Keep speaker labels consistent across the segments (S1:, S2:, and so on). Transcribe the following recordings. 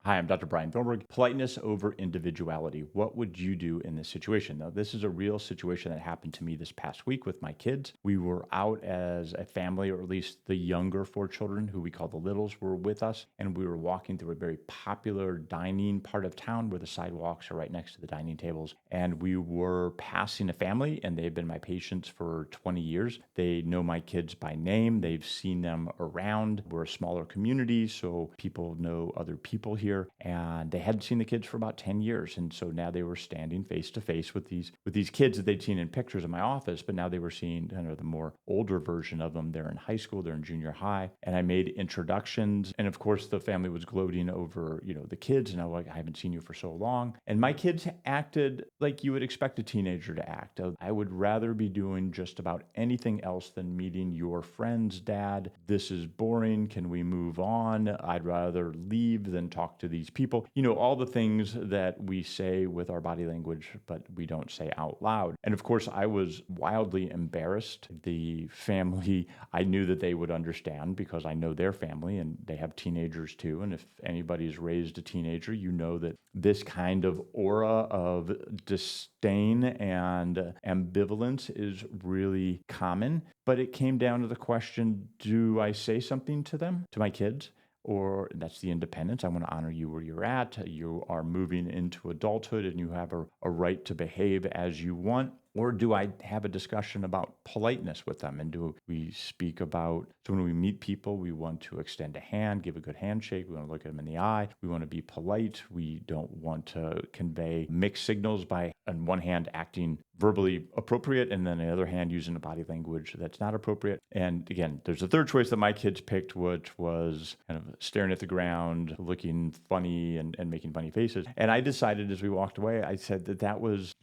S1: Hi, I'm Dr. Brian Thornburg. Politeness over individuality. What would you do in this situation? Now, this is a real situation that happened to me this past week with my kids. We were out as a family, or at least the younger four children, who we call the littles, were with us. And we were walking through a very popular dining part of town where the sidewalks are right next to the dining tables. And we were passing a family, and they've been my patients for 20 years. They know my kids by name. They've seen them around. We're a smaller community, so people know other people here, and they hadn't seen the kids for about 10 years. And so now they were standing face to face with these kids that they'd seen in pictures in my office, but now they were seeing kind of the more older version of them. They're in high school, they're in junior high. And I made introductions. And of course, the family was gloating over, the kids. And I was like, I haven't seen you for so long. And my kids acted like you would expect a teenager to act. I would rather be doing just about anything else than meeting your friend's dad. This is boring. Can we move on? I'd rather leave than talk to these people. All the things that we say with our body language, but we don't say out loud. And of course, I was wildly embarrassed. The family, I knew that they would understand because I know their family and they have teenagers too. And if anybody's raised a teenager, you know that this kind of aura of disdain and ambivalence is really common. But it came down to the question, do I say something to them, to my kids? Or that's the independence. I want to honor you where you're at. You are moving into adulthood and you have a right to behave as you want. Or do I have a discussion about politeness with them? And do we speak about, so when we meet people, we want to extend a hand, give a good handshake. We want to look at them in the eye. We want to be polite. We don't want to convey mixed signals by, on one hand, acting verbally appropriate, and then on the other hand, using a body language that's not appropriate. And again, there's a third choice that my kids picked, which was kind of staring at the ground, looking funny and making funny faces. And I decided as we walked away, I said that was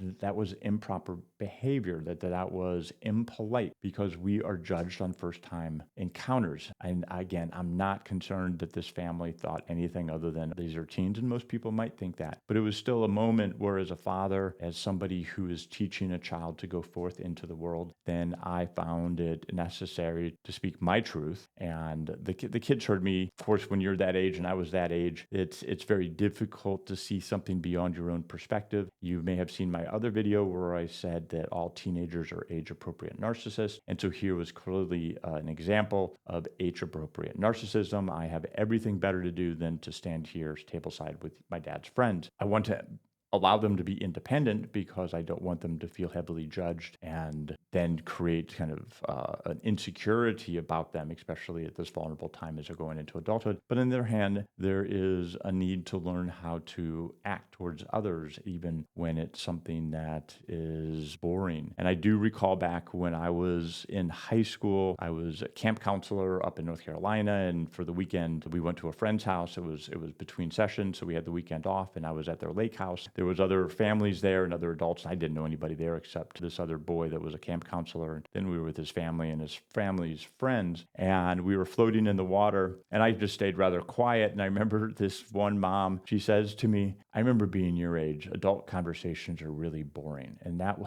S1: improper behavior, that was impolite, because we are judged on first time encounters. And again, I'm not concerned that this family thought anything other than these are teens, and most people might think that. But it was still a moment where, as a father, as somebody who is teaching a child to go forth into the world, then I found it necessary to speak my truth. And the kids heard me. Of course, when you're that age and I was that age, it's very difficult to see something beyond your own perspective. You may have seen my other video where I said that all teenagers are age-appropriate narcissists. And so here was clearly an example of age-appropriate narcissism. I have everything better to do than to stand here tableside with my dad's friends. I want to allow them to be independent because I don't want them to feel heavily judged and then create kind of an insecurity about them, especially at this vulnerable time as they're going into adulthood. But on the other hand, there is a need to learn how to act towards others, even when it's something that is boring. And I do recall back when I was in high school, I was a camp counselor up in North Carolina, and for the weekend, we went to a friend's house. It was between sessions, so we had the weekend off, and I was at their lake house. There was other families there and other adults. I didn't know anybody there except this other boy that was a camp counselor. And then we were with his family and his family's friends, and we were floating in the water, and I just stayed rather quiet. And I remember this one mom, she says to me, I remember being your age, adult conversations are really boring. And that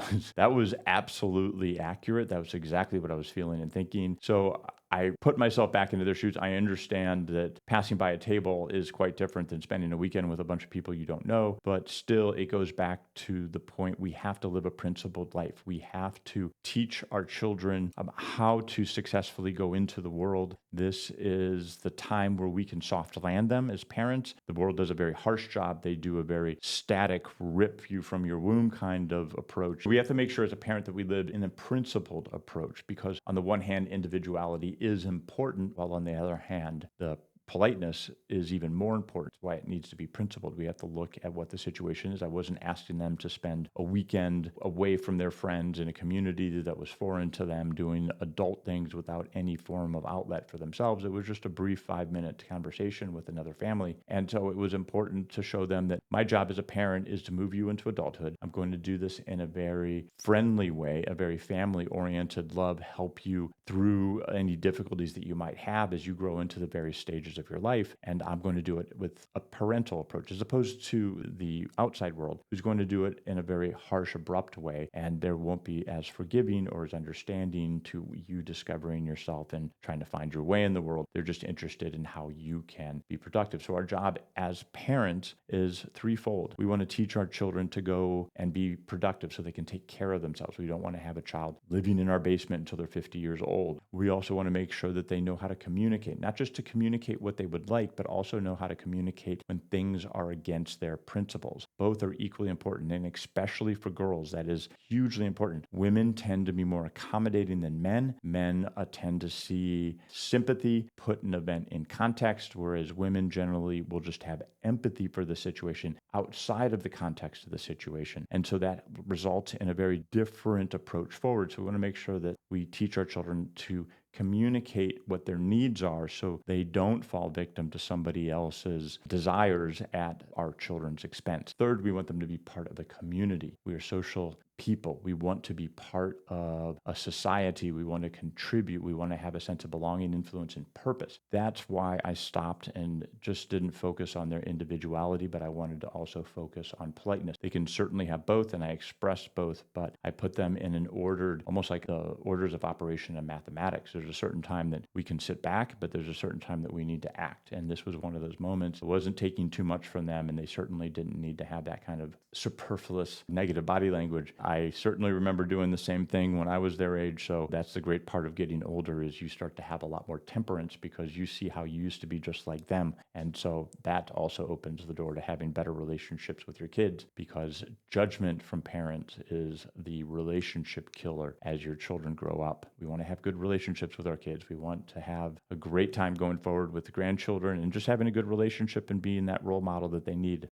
S1: was absolutely accurate. That was exactly what I was feeling and thinking. So I put myself back into their shoes. I understand that passing by a table is quite different than spending a weekend with a bunch of people you don't know, but still it goes back to the point we have to live a principled life. We have to teach our children how to successfully go into the world. This is the time where we can soft land them as parents. The world does a very harsh job. They do a very static, rip you from your womb kind of approach. We have to make sure as a parent that we live in a principled approach, because on the one hand, individuality is important, while on the other hand, the politeness is even more important. That's why it needs to be principled. We have to look at what the situation is. I wasn't asking them to spend a weekend away from their friends in a community that was foreign to them, doing adult things without any form of outlet for themselves. It was just a brief 5-minute conversation with another family. And so it was important to show them that my job as a parent is to move you into adulthood. I'm going to do this in a very friendly way, a very family-oriented love, help you through any difficulties that you might have as you grow into the various stages of your life, and I'm going to do it with a parental approach as opposed to the outside world who's going to do it in a very harsh, abrupt way, and there won't be as forgiving or as understanding to you discovering yourself and trying to find your way in the world. They're just interested in how you can be productive. So our job as parents is threefold. We want to teach our children to go and be productive so they can take care of themselves. We don't want to have a child living in our basement until they're 50 years old. We also want to make sure that they know how to communicate, not just to communicate what they would like, but also know how to communicate when things are against their principles. Both are equally important, and especially for girls, that is hugely important. Women tend to be more accommodating than men. Men tend to see sympathy, put an event in context, whereas women generally will just have empathy for the situation outside of the context of the situation. And so that results in a very different approach forward. So we want to make sure that we teach our children to communicate what their needs are so they don't fall victim to somebody else's desires at our children's expense. Third, we want them to be part of the community. We are social people. We want to be part of a society. We want to contribute. We want to have a sense of belonging, influence, and purpose. That's why I stopped and just didn't focus on their individuality, but I wanted to also focus on politeness. They can certainly have both, and I expressed both, but I put them in an ordered, almost like the orders of operation in mathematics. There's a certain time that we can sit back, but there's a certain time that we need to act. And this was one of those moments. It wasn't taking too much from them, and they certainly didn't need to have that kind of superfluous negative body language. I certainly remember doing the same thing when I was their age. So that's the great part of getting older is you start to have a lot more temperance because you see how you used to be just like them. And so that also opens the door to having better relationships with your kids because judgment from parents is the relationship killer as your children grow up. We want to have good relationships with our kids. We want to have a great time going forward with the grandchildren and just having a good relationship and being that role model that they need.